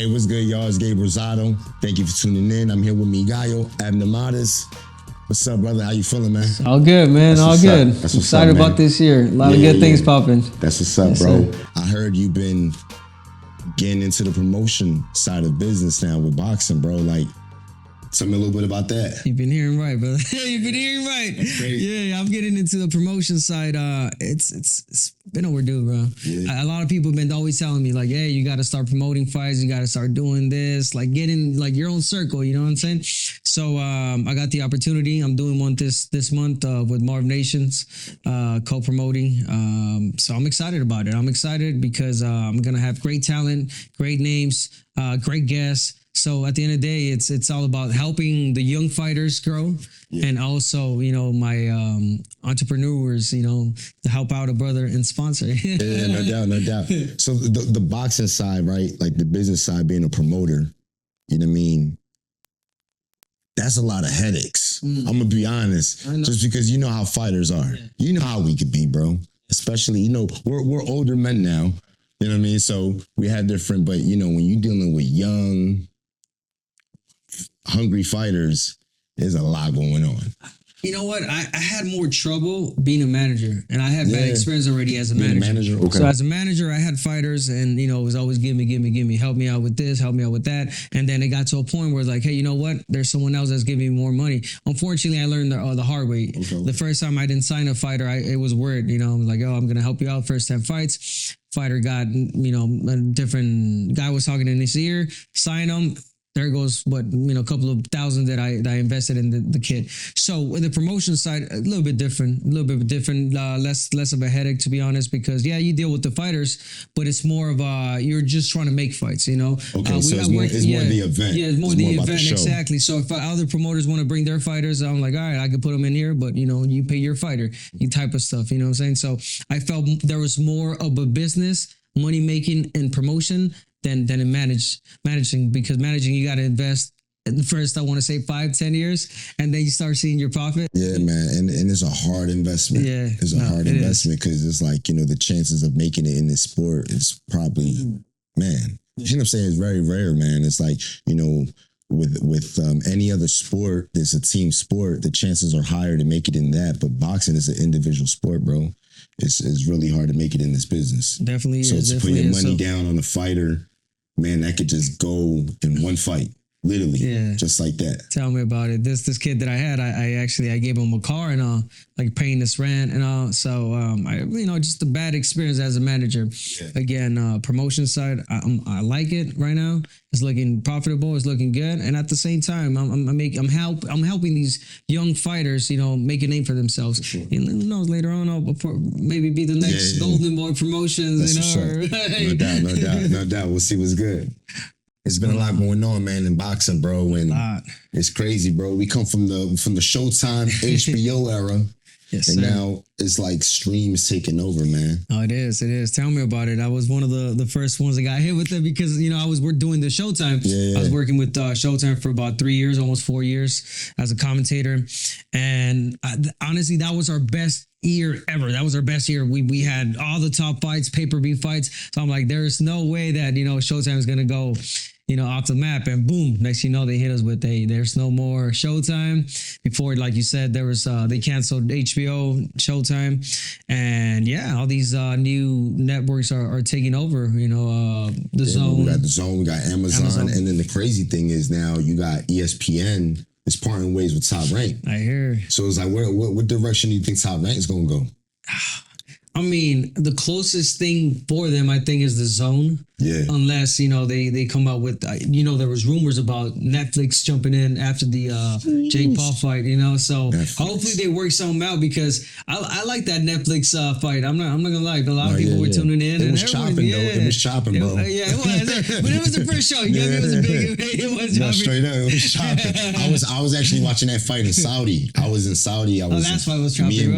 Hey, what's good, y'all? It's Gabe Rosado. Thank you for tuning in. I'm here with Mi Gallo, Abner. What's up, brother? How you feeling, man? All good, man. That's all good. Excited about this year. A lot of good things popping. That's what's up, bro. Sir. I heard you've been getting into the promotion side of business now with boxing, bro. Like, tell me a little bit about that. You've been hearing right, brother. You've been hearing right. Yeah, I'm getting into the promotion side. It's been overdue, bro. Yeah. A lot of people have been always telling me, like, hey, you got to start promoting fights. You got to start doing this. Like, getting like your own circle. You know what I'm saying? So I got the opportunity. I'm doing one this month with Marv Nations, co-promoting. So I'm excited about it. I'm excited because I'm gonna have great talent, great names, great guests. So at the end of the day, it's all about helping the young fighters grow, and also, you know, my entrepreneurs, you know, to help out a brother and sponsor. Yeah, no doubt. So the boxing side, right? Like the business side, being a promoter, you know what I mean? That's a lot of headaches. I'm gonna be honest, just because you know how fighters are. Yeah. You know how we could be, bro. Especially, you know, we're older men now. You know what I mean? So we had different, but you know, when you're dealing with young, hungry fighters, there's a lot going on. You know what? I had more trouble being a manager, and I had bad experience already as a manager. Okay. So as a manager, I had fighters, and you know, it was always give me, help me out with this, help me out with that, and then it got to a point where it's like, hey, you know what? There's someone else that's giving me more money. Unfortunately, I learned the hard way. Okay. The first time I didn't sign a fighter, it was weird. You know, I was like, oh, I'm gonna help you out first 10 fights. Fighter got, you know, a different guy was talking in his ear, sign him. There goes a couple of thousand that I invested in the kid. So with the promotion side, a little bit different, less of a headache, to be honest, because you deal with the fighters, but it's more of you're just trying to make fights, you know. Okay, so it's more the event. Yeah, it's more the event, exactly. So if other promoters want to bring their fighters, I'm like, all right, I can put them in here, but you know, you pay your fighter, you type of stuff, you know what I'm saying? So I felt there was more of a business, money making, and promotion than in managing, because managing, you got to invest in first, I want to say 5-10 years, and then you start seeing your profit. Yeah, man, and it's a hard investment. Yeah, it's a hard investment, because it's like, you know, the chances of making it in this sport is probably, man, you know what I'm saying, it's very rare, man. It's like, you know, with any other sport that's a team sport, the chances are higher to make it in that, but boxing is an individual sport, bro. It's really hard to make it in this business. Definitely so is. So to put your money down on a fighter, man, that could just go in one fight, literally, just like that. Tell me about it. This kid that I had, I gave him a car and all, like paying this rent and all. So just a bad experience as a manager. Yeah. Again, promotion side, I like it right now. It's looking profitable. It's looking good, and at the same time, I'm helping these young fighters, you know, make a name for themselves. Sure. And who knows, later on, I'll maybe be the next Golden Boy Promotions. That's, you know, sure. No doubt. We'll see what's good. It's been a lot going on, man, in boxing, bro, and it's crazy, bro. We come from the Showtime HBO era. Yes, and now it's like streams taking over, man. Oh, it is. Tell me about it. I was one of the first ones that got hit with it, because, you know, I was doing the Showtime. Yeah. I was working with Showtime for about 3 years, almost 4 years as a commentator. And honestly, that was our best year ever. That was our best year. We had all the top fights, pay-per-view fights. So I'm like, there's no way that, you know, Showtime is going to go, you know, off the map, and boom, next you know, they hit us with there's no more Showtime. Before, like you said, there was they canceled HBO, Showtime, and all these new networks are taking over. You know, the Zone. We got the Zone, we got Amazon, and then the crazy thing is now you got ESPN is parting ways with Top Rank. I hear. So it's like, what direction do you think Top Rank is going to go? I mean, the closest thing for them, I think, is the Zone. Yeah. Unless, you know, they come out with, you know, there was rumors about Netflix jumping in after the Jake Paul fight, you know. So hopefully they work something out, because I like that Netflix fight. I'm not gonna lie. A lot of people were tuning in. It was chopping, though. It was chopping, bro. It was. But it was the first show. You know, it was a big, it was chopping. Straight up, it was chopping. I was actually watching that fight in Saudi. I was in Saudi. That's why it was chopping,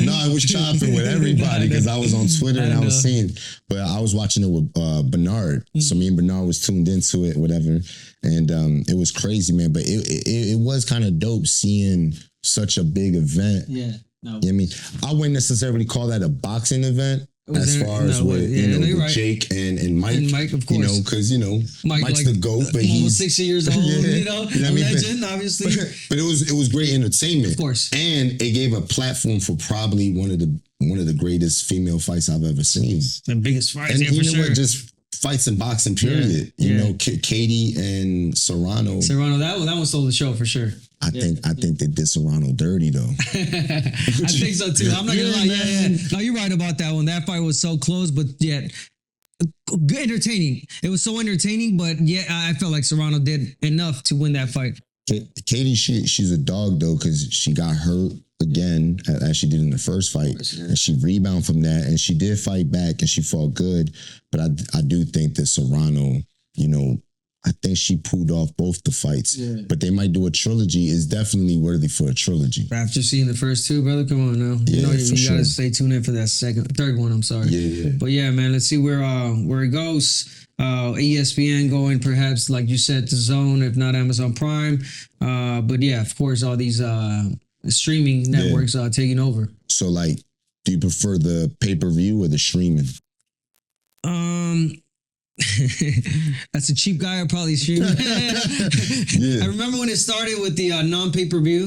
No, it was chopping with everybody, because I was on Twitter and I was seeing, but I was watching it with Bernard. So me and Bernard was tuned into it, whatever. And it was crazy, man. But it was kind of dope seeing such a big event. Yeah. No. You know what I mean? I wouldn't necessarily call that a boxing event, as far as with right. Jake and Mike. And Mike, of course. Because Mike's the GOAT, but almost 60 years old. A legend, obviously. But it was great entertainment, of course, and it gave a platform for probably one of the greatest female fights I've ever seen. The biggest fights, and for sure. What, just fights in boxing, period. You know, Katie and Serrano. That one stole the show for sure. I think they did Serrano dirty though. I think so too. I'm not gonna lie. Yeah. No, you're right about that one. That fight was so close, but yet good, entertaining. It was so entertaining, but yeah, I felt like Serrano did enough to win that fight. Katie, she's a dog though, because she got hurt again as she did in the first fight, and she rebounded from that, and she did fight back and she fought good. But I do think that Serrano, I think she pulled off both the fights, but they might do a trilogy. Is definitely worthy for a trilogy. After seeing the first two, brother, come on now. You gotta stay tuned in for that third one. I'm sorry. Yeah. But yeah, man, let's see where it goes. ESPN going perhaps, like you said, to Zone, if not Amazon Prime. But yeah, of course, all these streaming networks are taking over. So, like, do you prefer the pay-per-view or the streaming? That's a cheap guy. I probably stream. I remember when it started with the non-pay-per-view.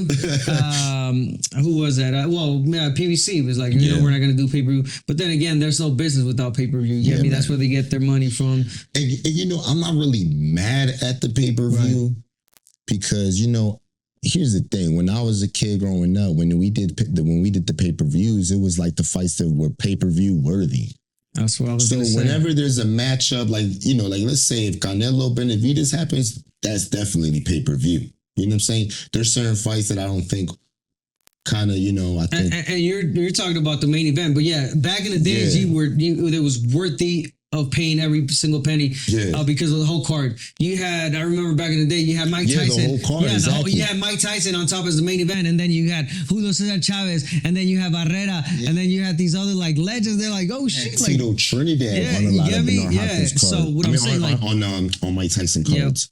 Who was that? PVC was like, we're not going to do pay-per-view. But then again, there's no business without pay-per-view. You get me? That's where they get their money from. And I'm not really mad at the pay-per-view because, here's the thing. When I was a kid growing up, when we did the pay-per-views, it was like the fights that were pay-per-view worthy. That's what I was So whenever there's a matchup, like let's say if Canelo Benavidez happens, that's definitely pay-per-view. You know what I'm saying? There's certain fights that I don't think kind of, I think. And you're talking about the main event, but yeah, back in the days, it was worthy of paying every single penny because of the whole card. I remember back in the day, you had Mike Tyson. The whole card, exactly. You had Mike Tyson on top as the main event, and then you had Julio Cesar Chavez, and then you have Barrera, and then you had these other like legends. They're like, oh shit, like Tito Trinidad on a lot of Bernard Hopkins cards. So what I'm saying, on Mike Tyson cards.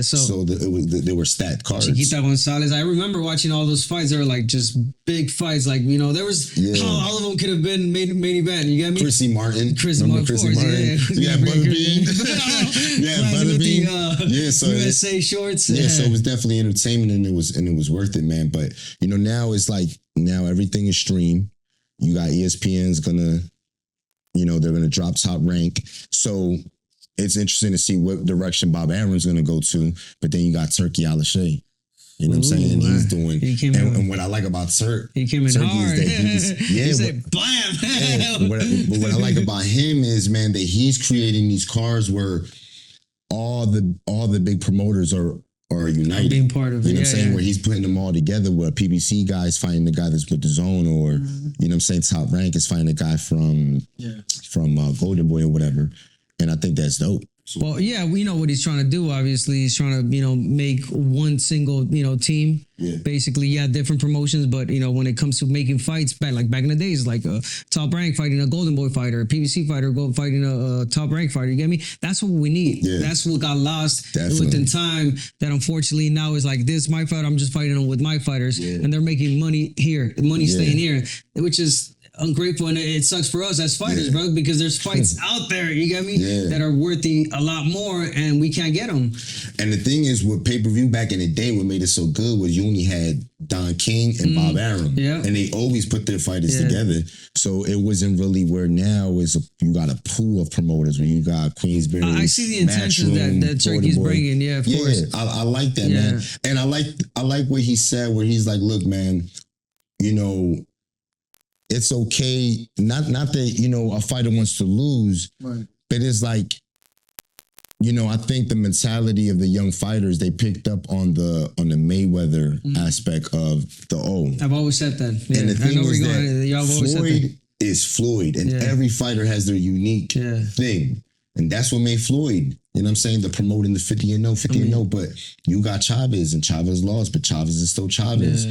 So they were stacked cards. Chiquita Gonzalez. I remember watching all those fights. They were like just big fights. Like there was all of them could have been main event. You get me? Chrissy Martin. Yeah, Butterbean. Butterbean. So USA shorts. So it was definitely entertainment, and it was worth it, man. But now it's like everything is streamed. You got ESPN's gonna, they're gonna drop Top Rank. So it's interesting to see what direction Bob Arum's gonna go to. But then you got Turki Alalshik. You know what I'm saying? He's doing, and what I like about Turk, he came in hard. He said, blam. But what I like about him is, man, that he's creating these cars where all the big promoters are united. Being part of it. You know what I'm saying? Where he's putting them all together, where PBC guys fighting the guy that's with the Zone, or you know what I'm saying, Top Rank is fighting the guy from Golden Boy or whatever. And I think that's dope. Well, yeah, we know what he's trying to do. Obviously, he's trying to, make one single, team. Yeah. Basically, different promotions, but when it comes to making fights, back in the days, like a Top Rank fighting a Golden Boy fighter, a PVC fighter fighting a Top Rank fighter. You get me? That's what we need. Yeah. That's what got lost within time. That unfortunately now is like, this my fighter. I'm just fighting them with my fighters, and they're making money here, money staying here, which is ungrateful, and it sucks for us as fighters, bro, because there's fights out there, you get me, that are worthy a lot more, and we can't get them. And the thing is, with pay-per-view back in the day, what made it so good was you only had Don King and Bob Arum, and they always put their fighters together. So it wasn't really where now is you got a pool of promoters where you got Queensberry. I see the intentions that Turkey's bringing, of course. I like that, man, and I like what he said, where he's like, look, man, it's okay, not that, a fighter wants to lose, but it's like, I think the mentality of the young fighters, they picked up on the Mayweather aspect of the I've always said that. Yeah. And the thing is that Floyd is Floyd, and every fighter has their unique thing. And that's what made Floyd, you know what I'm saying, the promoting the 50-0, but you got Chavez, and Chavez lost, but Chavez is still Chavez.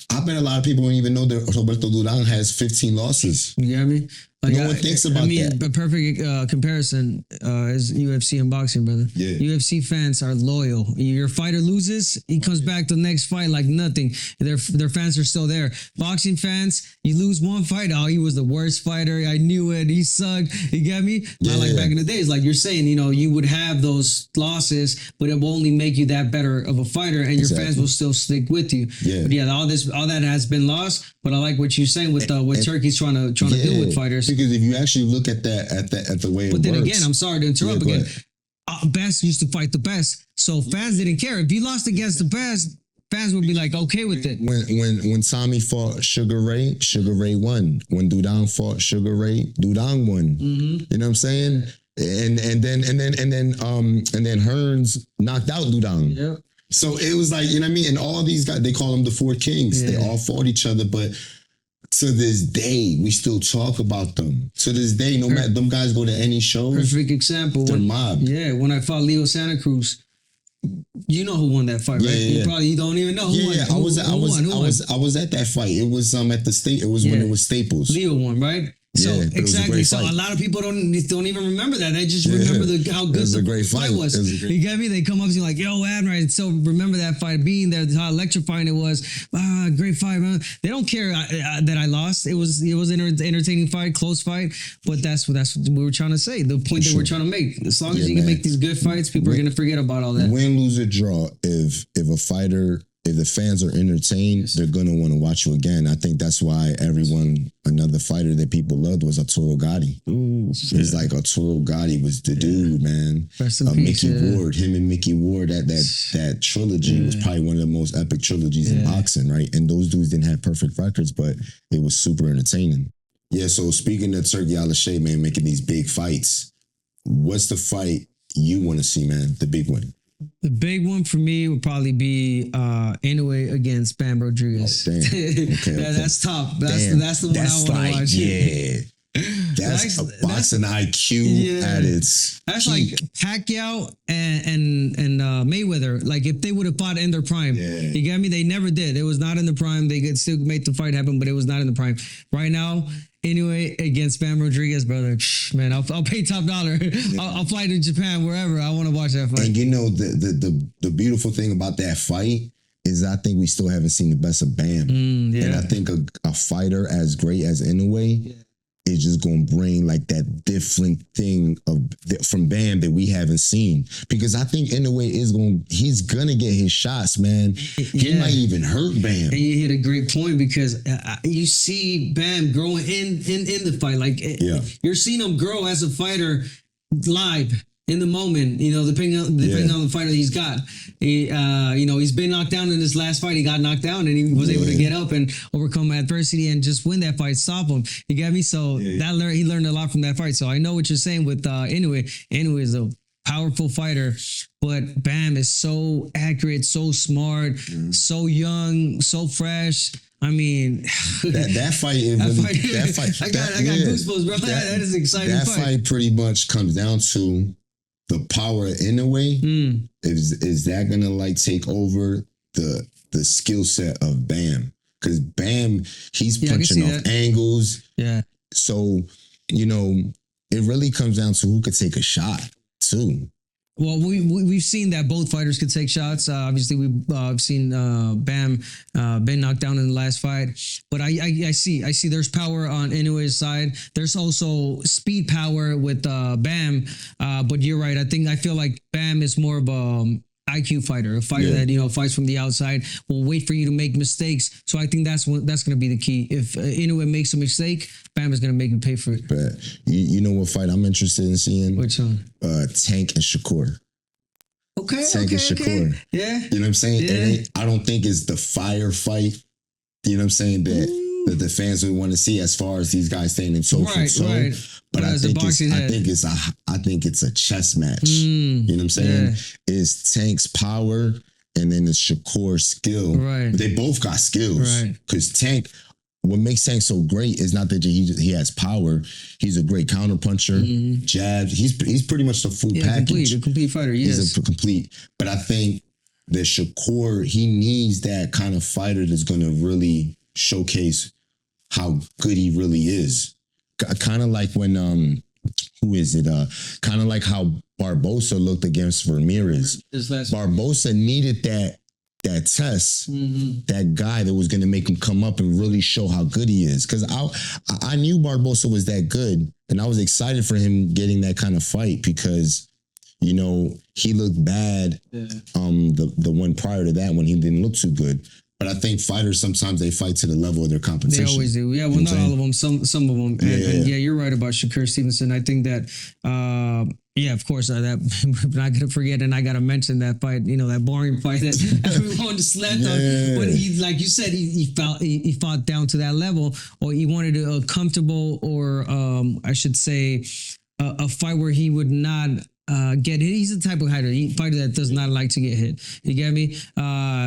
I bet a lot of people don't even know that Roberto Duran has 15 losses. You get me? Like, no one thinks about that. A perfect comparison is UFC and boxing, brother. Yeah. UFC fans are loyal. Your fighter loses, he comes back to the next fight like nothing. Their fans are still there. Boxing fans, you lose one fight, oh, he was the worst fighter. I knew it. He sucked. You get me? Not like back in the days. Like you're saying, you would have those losses, but it will only make you that better of a fighter, and your fans will still stick with you. Yeah. But yeah, all that has been lost. But I like what you're saying with what Turkey's trying to do with fighters. Because if you actually look at that at the way it works. But then again, I'm sorry to interrupt again. Best used to fight the best, so fans didn't care if you lost against the best. Fans would be like okay with it. When Tommy fought Sugar Ray won. When Dudang fought Sugar Ray, Dudang won. Mm-hmm. You know what I'm saying? And then Hearns knocked out Dudang. Yep. So it was like, you know what I mean? And all these guys, they call them the Four Kings. They all fought each other, but to this day, we still talk about them. To this day, no matter them guys go to any show. Perfect example. They're mob. Yeah, when I fought Leo Santa Cruz, you know who won that fight, right? Yeah. You don't even know who won. Yeah, I was at that fight. It was at the state. It was when it was Staples. Leo won, right? So exactly. So a lot of people don't even remember that. They just remember how good the fight was. You get me? They come up to you like, "Yo, Abner," and so remember that fight, being there, how electrifying it was. Great fight, man. They don't care that I lost. It was an entertaining fight, close fight. But that's what we were trying to say. The point that we're trying to make. As long as you can make these good fights, people are gonna forget about all that. Win, lose, or draw. If a fighter. If the fans are entertained, they're gonna want to watch you again. I think that's why another fighter that people loved was Arturo Gotti. It's like Arturo Gotti was the dude, man. Mickey Ward, him and Mickey Ward, that trilogy was probably one of the most epic trilogies in boxing, right? And those dudes didn't have perfect records, but it was super entertaining. Yeah, so speaking of Turki Alalshik, man, making these big fights, what's the fight you want to see, man? The big one. The big one for me would probably be Inoue against Bam Rodriguez. Oh, damn. Okay, That's top. That's the one I want to watch. Yeah. That's a boxing IQ at its That's peak. like Pacquiao and Mayweather. Like if they would have fought in their prime, you get me? They never did. It was not in the prime. They could still make the fight happen, but it was not in the prime. Right now, Inoue against Bam Rodriguez, brother. Man, I'll pay top dollar. I'll fly to Japan, wherever. I want to watch that fight. And the beautiful thing about that fight is I think we still haven't seen the best of Bam. And I think a fighter as great as Inoue is just going to bring like that different thing from Bam that we haven't seen. Because I think Inoue he's going to get his shots, man. He might even hurt Bam. And you hit a great point because you see Bam growing in the fight. Like you're seeing him grow as a fighter live. In the moment, depending on the fighter he's got, he's been knocked down in his last fight. He got knocked down, and he was able to get up and overcome adversity and just win that fight, stop him. You get me? So he learned a lot from that fight. So I know what you're saying with Inoue. Inoue is a powerful fighter, but Bam is so accurate, so smart, so young, so fresh. I mean, that fight. I got goosebumps, bro. That is an exciting fight. That fight pretty much comes down to the power in a way. Is that gonna like take over the skill set of Bam? Because Bam, he's punching off angles. Yeah. So it really comes down to who could take a shot too. Well, we've seen that both fighters could take shots. Obviously, we've seen Bam been knocked down in the last fight. But I see there's power on Inoue's side. There's also speed power with Bam. But you're right. I feel like Bam is more of a IQ fighter, a fighter that fights from the outside, will wait for you to make mistakes. So I think that's going to be the key. If Inoue makes a mistake, Bam is going to make him pay for it. But you know what fight I'm interested in seeing? Which one? Tank and Shakur. Tank and Shakur. Yeah. You know what I'm saying? Yeah. I don't think it's the fire fight. You know what I'm saying? That the fans would want to see as far as these guys standing toe for toe. Right. But I think it's a chess match. You know what I'm saying? Yeah. It's Tank's power and then it's Shakur's skill. Right. But they both got skills. Right. Because Tank, what makes Tank so great is not that he has power. He's a great counter puncher, jabs. He's pretty much the full package. A complete fighter. Yes. He's a complete. But I think that Shakur, he needs that kind of fighter that's going to really showcase how good he really is. kind of like when who is it? Kind of like how Barbosa looked against Ramirez. Barbosa needed that test, that guy that was going to make him come up and really show how good he is. Because I knew Barbosa was that good, and I was excited for him getting that kind of fight because, you know, he looked bad. Yeah. The one prior to that when he didn't look too good. But I think fighters, sometimes they fight to the level of their competition. They always do. Yeah, well, not all of them. Some of them. And you're right about Shakur Stevenson. I think that, of course, that I'm not going to forget, and I got to mention that fight, you know, that boring fight that everyone just slept on. But he, like you said, he fought down to that level, or he wanted a comfortable, or I should say, a fight where he would not get hit. He's the type of fighter that does not like to get hit. You get me?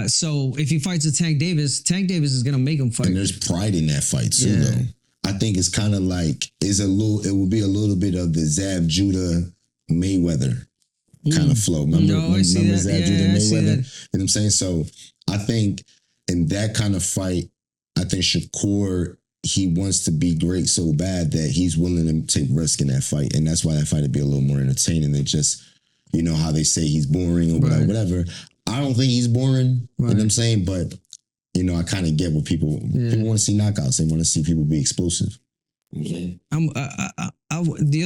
So if he fights a Tank Davis is gonna make him fight. And there's pride in that fight too, though. I think it's kind of like it would be a little bit of the Zab Judah Mayweather kind of flow. Remember Zab Judah Mayweather? You know what I'm saying? So I think in that kind of fight, I think Shakur, he wants to be great so bad that he's willing to take risk in that fight. And that's why that fight would be a little more entertaining than just, you know, how they say he's boring or whatever. I don't think he's boring, you know what I'm saying? But, you know, I kind of get what people want to see knockouts. They want to see people be explosive. The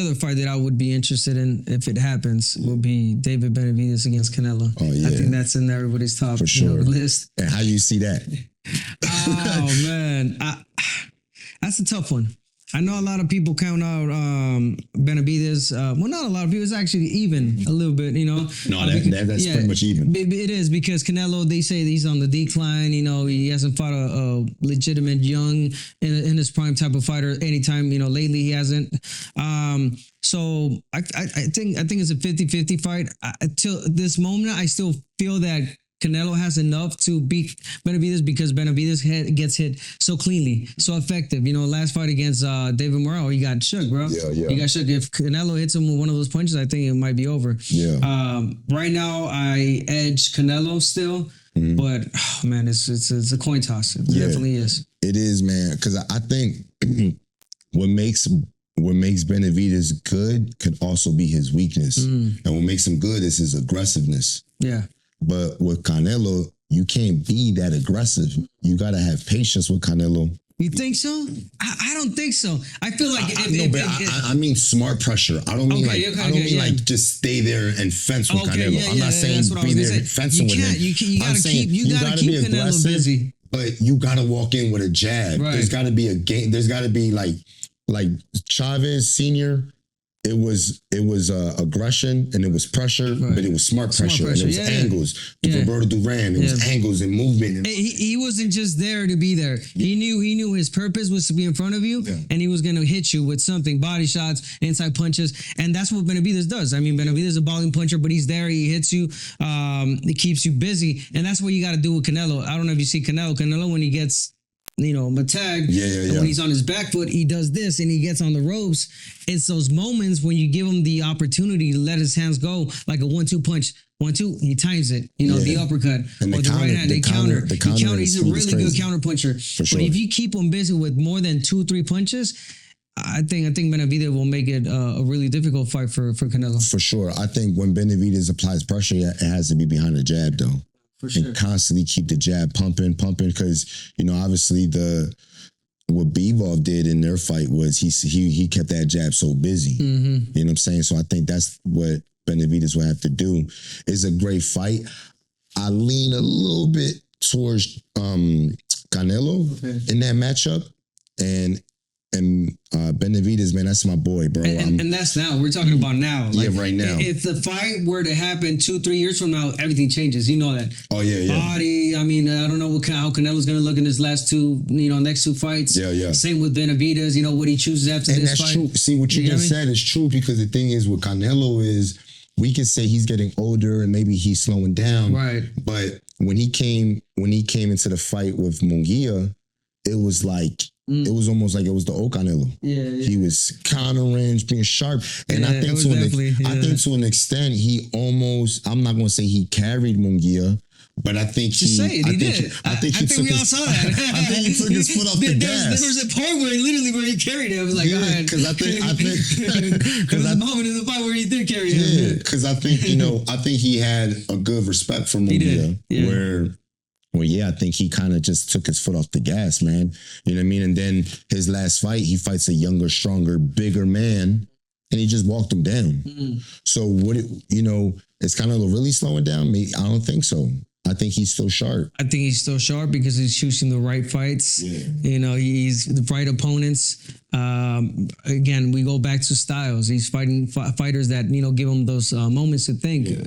other fight that I would be interested in, if it happens, would be David Benavidez against Canelo. Oh, yeah. I think that's in everybody's top list. And how you see that? Oh, man. That's a tough one. I know a lot of people count out Benavidez. Well, not a lot of people. It's actually even a little bit, you know. No, that's pretty much even. It is because Canelo, they say that he's on the decline. You know, he hasn't fought a legitimate young in his prime type of fighter anytime. You know, lately he hasn't. So I think it's a 50-50 fight. Till this moment, I still feel that Canelo has enough to beat Benavidez because Benavidez gets hit so cleanly, so effective. You know, last fight against David Morrell, he got shook, bro. Yeah. He got shook. If Canelo hits him with one of those punches, I think it might be over. Yeah. Right now, I edge Canelo still, but man, it's a coin toss. It definitely is. It is, man. Because I think what makes Benavidez good could also be his weakness, and what makes him good is his aggressiveness. Yeah. But with Canelo, you can't be that aggressive. You got to have patience with Canelo. You think so? I don't think so. I feel like I mean smart pressure. I don't mean like just stay there and fence with Canelo. I'm not saying be there fencing with him. You gotta keep Canelo busy. But you gotta walk in with a jab. Right. There's gotta be a game. There's gotta be like Chavez Sr. It was aggression and it was pressure, but it was smart pressure and it was angles. Roberto Duran, it was angles and movement. He wasn't just there to be there. He knew his purpose was to be in front of you, and he was going to hit you with something, body shots, inside punches, and that's what Benavidez does. I mean, Benavidez is a balling puncher, but he's there. He hits you. He keeps you busy, and that's what you got to do with Canelo. I don't know if you see Canelo. Canelo, when he gets Matag. When he's on his back foot, he does this and he gets on the ropes. It's those moments when you give him the opportunity to let his hands go, like a 1-2 punch. 1-2, he times it. The uppercut and or the right hand. They counter. He's a really good counter puncher. For sure. But if you keep him busy with more than 2-3 punches, I think Benavidez will make it a really difficult fight for Canelo. For sure. I think when Benavidez applies pressure, it has to be behind the jab, though. For sure. And constantly keep the jab pumping, because obviously what Bivol did in their fight was he kept that jab so busy. Mm-hmm. You know what I'm saying? So I think that's what Benavidez will have to do. It's a great fight. I lean a little bit towards Canelo in that matchup, and Benavidez, man, that's my boy, bro. And that's now. We're talking about now. Right now. If the fight were to happen 2-3 years from now, everything changes. You know that. Oh, yeah. Body, I mean, I don't know how Canelo's going to look in his next two fights. Yeah. Same with Benavidez, what he chooses after this fight. True. See, what you just said is true, because the thing is with Canelo is we could say he's getting older and maybe he's slowing down. Right. But when he came into the fight with Munguia, it was like, it was almost like it was the old Canelo. Yeah. He was countering, being sharp. And I think to an extent, he almost, I'm not going to say he carried Munguia, But I think Just say it. He did. I think we all saw that. I think he took his foot off the gas. There was a part where he carried him. It was like, yeah, because I think there was a moment in the fight where he did carry him. Yeah, because I think I think he had a good respect for Munguia, I think he kind of just took his foot off the gas, man. You know what I mean? And then his last fight, he fights a younger, stronger, bigger man, and he just walked him down. Mm-hmm. So it's kind of really slowing down me. I don't think so. I think he's still sharp. I think he's still sharp because he's choosing the right fights. Yeah. He's the right opponents. Again, we go back to styles. He's fighting fighters that, give him those moments to think. Yeah.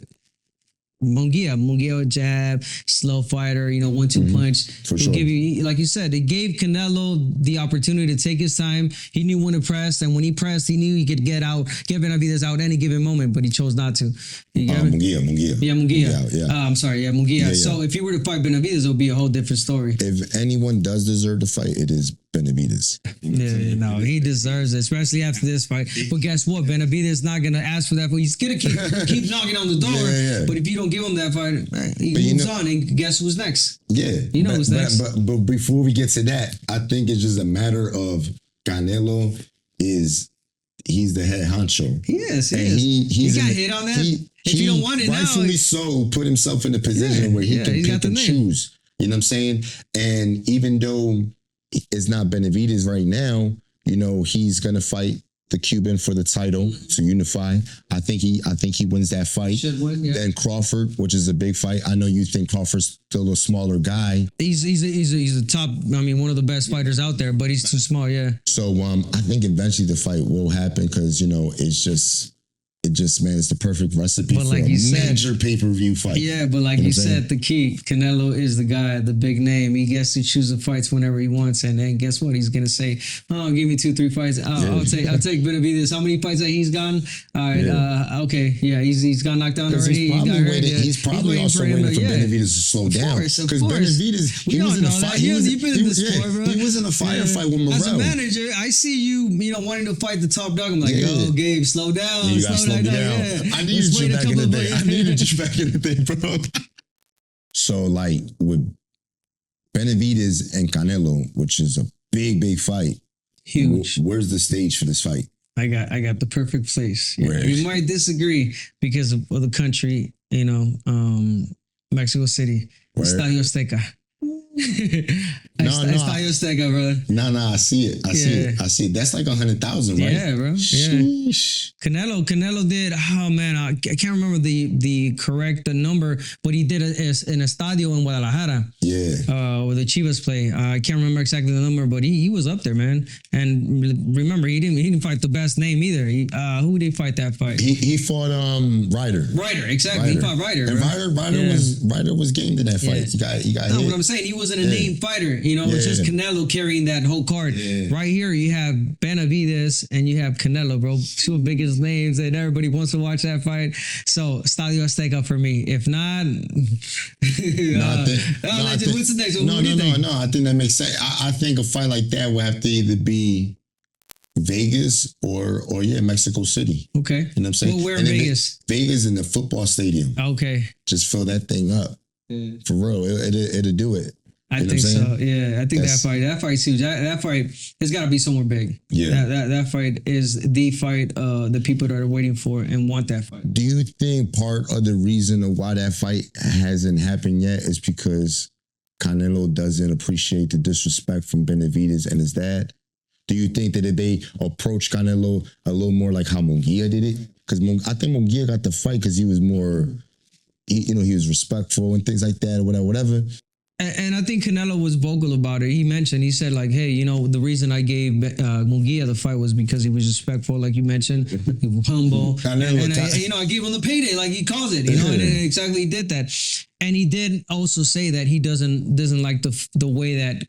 Munguia jab, slow fighter, 1-2 punch. For sure. Give you, like you said, it gave Canelo the opportunity to take his time. He knew when to press, and when he pressed, he knew he could get Benavidez out any given moment, but he chose not to. Munguia. Yeah, Munguia. Yeah. I'm sorry, Munguia. Yeah. So if he were to fight Benavidez, it would be a whole different story. If anyone does deserve to fight, it is Benavidez. Yeah, he deserves it, especially after this fight. But guess what? Benavidez is not going to ask for that fight. He's going to keep knocking on the door. Yeah. But if you don't give him that fight, he moves on, and guess who's next? Yeah. Who's next. But before we get to that, I think it's just a matter of Canelo he's the head honcho. He is. He got hit on that. If you don't want it rightfully now. so put himself in a position where he can pick and choose. You know what I'm saying? And even though it's not Benavidez right now, he's going to fight the Cuban for the title to unify. I think he wins that fight. Should win, yeah. Then Crawford, which is a big fight. I know you think Crawford's still a smaller guy. He's a top. One of the best fighters out there, but he's too small. Yeah. So I think eventually the fight will happen because it's the perfect recipe for a major pay-per-view fight. Yeah, but like you said, the key, Canelo is the guy, the big name. He gets to choose the fights whenever he wants, and then guess what? He's gonna say, "Oh, give me 2-3 fights. I'll take Benavidez. How many fights that he's gone? All right, okay, yeah, he's got knocked down already. He's probably also waiting for Benavidez to slow down because Benavidez, he was in a fight. He was in a firefight with Morrell. As a manager, I see you, wanting to fight the top dog. I'm like, yo, Gabe, slow down. I needed you back in the day. Bro. So, with Benavidez and Canelo, which is a big fight. Huge. Where's the stage for this fight? I got the perfect place. Yeah. We might disagree because of the country, Mexico City. Estadio Azteca. Estadio Azteca, brother. No, I see it. I see it. That's like 100,000, right? Yeah, bro. Sheesh. Yeah. Canelo did. Oh man, I can't remember the correct number, but he did an estadio in Guadalajara. Yeah. With the Chivas play. I can't remember exactly the number, but he was up there, man. And remember, he didn't fight the best name either. Who did he fight that fight? He fought Ryder. Ryder, exactly. Ryder. He fought Ryder. And Ryder was game to that fight. Yeah. He got hit. What I'm saying, he wasn't a named fighter. It's just Canelo carrying that whole card. Yeah. Right here, you have Benavidez and you have Canelo, bro. Two biggest names, and everybody wants to watch that fight. So, Estadio Azteca for me. If not, what's the next one? No. I think that makes sense. I think a fight like that would have to either be Vegas or Mexico City. Okay. You know what I'm saying? Well, where in Vegas? Vegas in the football stadium. Okay. Just fill that thing up. Yeah. For real. It'll do it. I think so. Yeah, I think that fight's huge. That fight has got to be somewhere big. Yeah, that fight is the fight the people that are waiting for and want that fight. Do you think part of the reason of why that fight hasn't happened yet is because Canelo doesn't appreciate the disrespect from Benavidez and his dad? Do you think that if they approach Canelo a little more like how Munguia did it? Because I think Munguia got the fight because he was more, he was respectful and things like that or whatever. And I think Canelo was vocal about it. He said like, hey, the reason I gave Munguia the fight was because he was respectful, like you mentioned. He was humble. And I gave him the payday, like he calls it, and exactly he did that. And he did also say that he doesn't like the way that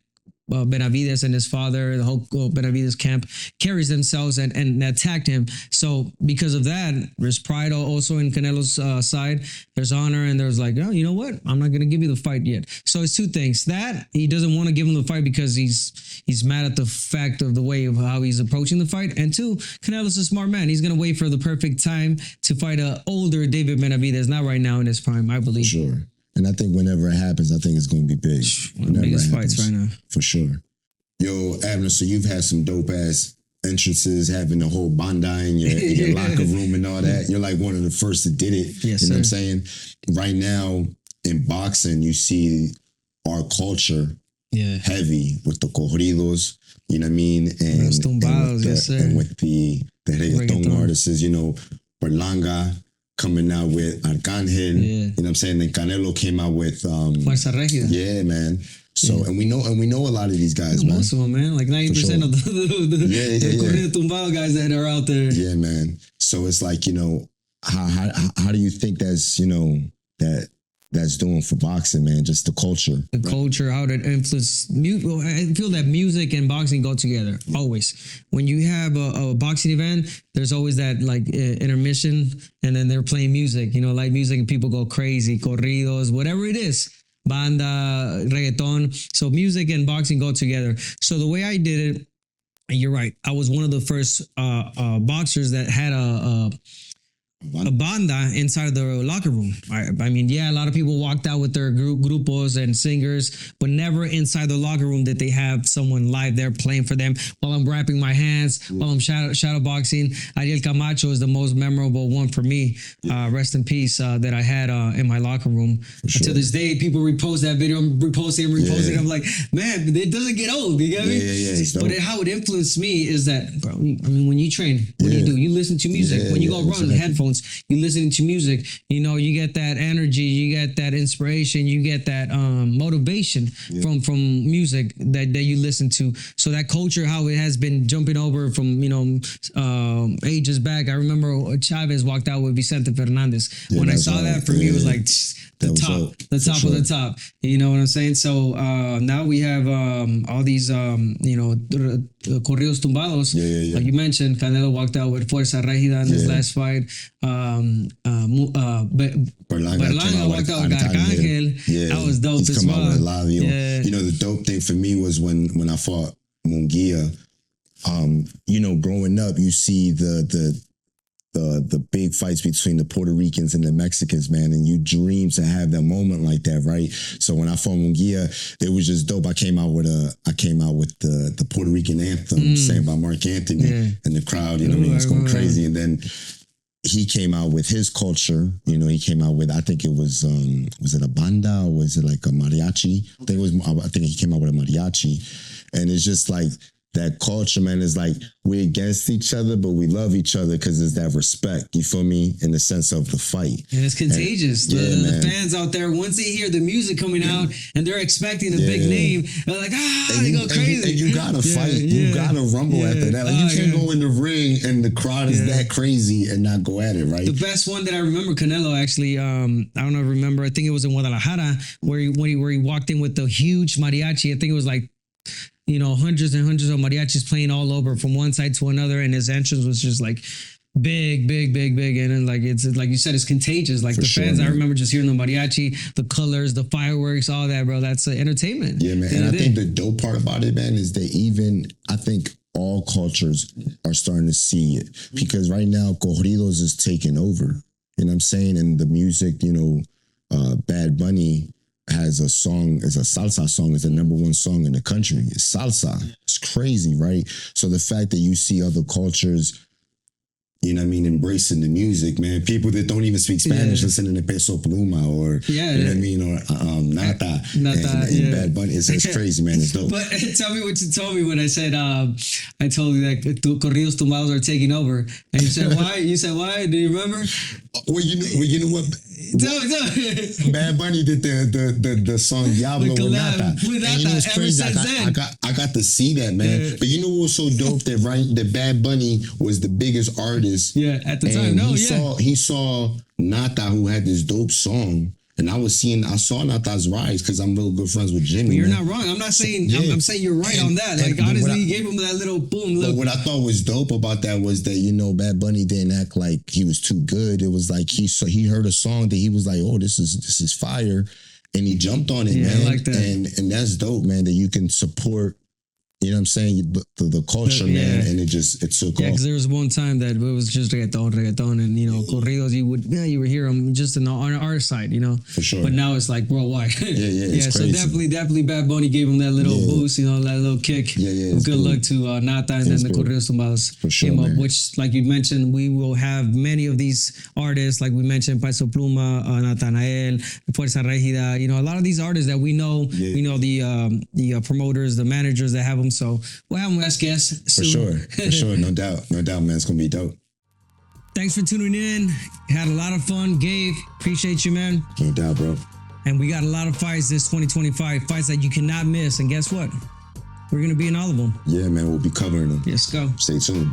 Benavidez and his father, the whole Benavidez camp, carries themselves and attacked him. So because of that, there's pride also in Canelo's side. There's honor, and there's like, oh, you know what? I'm not going to give you the fight yet. So it's two things. That, he doesn't want to give him the fight because he's mad at the fact of the way of how he's approaching the fight. And two, Canelo's a smart man. He's going to wait for the perfect time to fight a older David Benavidez, not right now in his prime, I believe. Sure. And I think whenever it happens, I think it's going to be big. One of the biggest fights right now. For sure. Yo, Abner, so you've had some dope ass entrances, having the whole banda in your locker room and all that. You're like one of the first that did it. Yes, you know sir. what I'm saying? Right now in boxing, you see our culture heavy with the corridos, you know what I mean? And, Los tumbados, and with the reggaeton artists, you know, Berlanga coming out with Arcangel, you know what I'm saying? Then Canelo came out with Fuerza Regida. Yeah, man. So and we know a lot of these guys, man. Most of them, man. Like 90% of the corrido tumbado guys that are out there. Yeah, man. So it's like, you know, how do you think that's, you know, that's doing for boxing, man? Just the culture. The culture, how that influence. I feel that music and boxing go together, always. When you have a boxing event, there's always that like intermission, and then they're playing music, you know, light music, and people go crazy, corridos, whatever it is. Banda, reggaeton. So music and boxing go together. So the way I did it, and you're right, I was one of the first boxers that had a banda inside of the locker room. I mean, yeah, a lot of people walked out with their grupos and singers, but never inside the locker room did they have someone live there playing for them while I'm wrapping my hands, while I'm shadow boxing. Ariel Camacho is the most memorable one for me. Rest in peace, that I had in my locker room. Sure. To this day, people repost that video, repost it. I'm like, man, it doesn't get old. You get me? But how it influenced me is that, bro, I mean, when you train, what do you do? You listen to music. When you go run, headphones, you listen to music, you know, you get that energy, you get that inspiration, you get that motivation from music that you listen to. So that culture, how it has been jumping over from, you know, ages back. I remember Chavez walked out with Vicente Fernandez. When I saw that, for me, it was like the top of the top. You know what I'm saying? So now we have all these, you know, corridos tumbados. Like you mentioned, Canelo walked out with Fuerza Regida in his last fight. Berlanga walked out with Arcangel. That was dope as well. You know, the dope thing for me was when I fought Munguia. You know, growing up, you see the big fights between the Puerto Ricans and the Mexicans, man, and you dream to have that moment like that, right? So when I fought Munguia, it was just dope. I came out with the Puerto Rican anthem sang by Mark Anthony, and the crowd, you know, what I mean, was going crazy. And then he came out with his culture. You know, he came out with, I think it was it a banda or was it like a mariachi? I think he came out with a mariachi, and it's just like. That culture, man, is like we're against each other, but we love each other because there's that respect. You feel me? In the sense of the fight. And it's contagious. The fans out there, once they hear the music coming out and they're expecting a big name, they're like, they go crazy. And you gotta fight. You gotta rumble after that. Like, you can't go in the ring and the crowd is that crazy and not go at it, right? The best one that I remember, Canelo, actually, I don't know, remember, I think it was in Guadalajara where he walked in with the huge mariachi. I think it was like, you know, hundreds and hundreds of mariachis playing all over from one side to another, and his entrance was just like big, and then like it's like you said, it's contagious. Like the fans, man. I remember just hearing the mariachi, the colors, the fireworks, all that, bro. That's entertainment. Yeah, man. And I think the dope part about it, man, is that I think all cultures are starting to see it because right now corridos is taking over. You know what I'm saying? And the music, you know, Bad Bunny has a song, it's a salsa song, it's the #1 song in the country. It's salsa. It's crazy, right? So the fact that you see other cultures, you know what I mean, embracing the music, man. People that don't even speak Spanish listening to Peso Pluma or, you know what I mean, or Nata and Bad Bunny. It's crazy, man. It's dope. But tell me what you told me when I said, I told you that corridos tumbados are taking over. And you said, why? You said, why? Do you remember? Well, you know what? Tell me. Bad Bunny did the song Diablo with Nata. And you know what's crazy? I got to see that, man. But you know what was so dope that Bad Bunny was the biggest artist. Yeah, at the time. He saw Nata, who had this dope song. And I saw Nata's rise because I'm real good friends with Jimmy. But you're not wrong. I'm not saying, I'm saying you're right on that. Like, honestly, he gave him that little boom. But what I thought was dope about that was that, you know, Bad Bunny didn't act like he was too good. It was like he heard a song that he was like, oh, this is fire. And he jumped on it, man. I like that. And that's dope, man, that you can support, you know what I'm saying? The culture, man, and it took off. Because there was one time that it was just reggaeton, and corridos. You would hear them just on our side, For sure. But now it's like worldwide. Yeah. So definitely, Bad Bunny gave him that little boost, that little kick. Good luck to Nata and then the corridos tumbados came up, which, like you mentioned, we will have many of these artists, like we mentioned, Peso Pluma, Natanael, Fuerza Regida. A lot of these artists that we know, we know the promoters, the managers that have them. So we'll have them as guests soon. For sure, no doubt, man. It's gonna be dope. Thanks for tuning in. Had a lot of fun, Gabe. Appreciate you, man. No doubt, bro. And we got a lot of fights this 2025, fights that you cannot miss. And guess what? We're gonna be in all of them. Yeah, man. We'll be covering them. Let's go. Stay tuned.